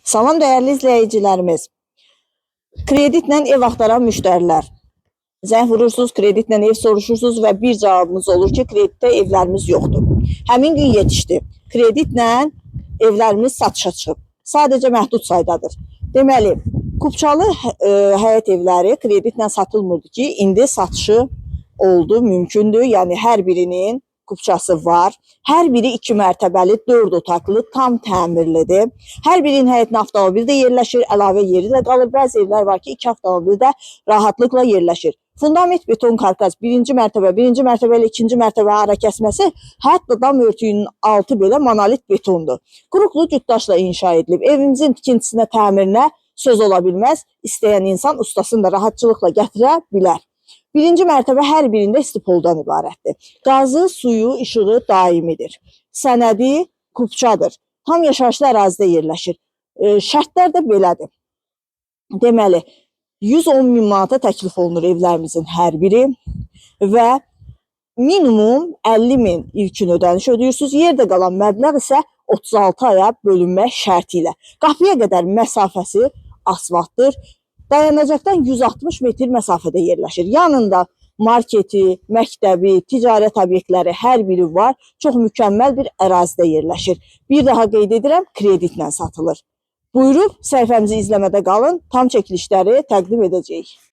Salam dəyərli izləyicilərimiz. Kreditlə ev axtaran müştərilər. Zəng vurursunuz, kreditlə ev soruşursunuz və bir cavabınız olur ki, kreditdə evlərimiz yoxdur. Həmin gün yetişdi. Kreditlə evlərimiz satışa çıxıb. Sadəcə məhdud saydadır. Deməli, Kupçalı həyət evləri kreditlə satılmırdı ki, indi satışı oldu, mümkündür. Yəni hər birinin kupçası var. Hər biri 2 mərtəbəli, 4 otaqlı, tam təmirlidir. Hər birinin həyətinə avtomobil də yerləşir, əlavə yeri də qalır. Bəzi evlər var ki, 2 avtomobil də rahatlıqla yerləşir. Fundament beton karkas, birinci mərtəbə ilə ikinci mərtəbə ara kəsməsi, hətta dam örtüyünün altı belə monolit betondur. Quruqlu cütdaşla inşa edilib. Evimizin tikintisinə, təmirinə söz ola bilməz. İstəyən insan ustasını da rahatçılıqla gətirə bilər. Birinci mərtəbə hər birində istipoldan ibarətdir. Qazı, suyu, işığı daimidir. Sənədi kupçadır. Tam yaşayışlı ərazidə yerləşir. Şərtlər də belədir. Deməli, 110 min manata təklif olunur evlərimizin hər biri və minimum 50 min ilkin ödəniş ödəyirsiniz. Yerdə qalan məbləğ isə 36 aya bölünmək şərti ilə. Qapıya qədər məsafəsi asfaltdır. Dayanacaqdan 160 metr məsafədə yerləşir. Yanında marketi, məktəbi, ticarət obyektləri hər biri var. Çox mükəmməl bir ərazidə yerləşir. Bir daha qeyd edirəm, kreditlə satılır. Buyurub səhifəmizi izləmədə qalın. Tam çəkilişləri təqdim edəcəyik.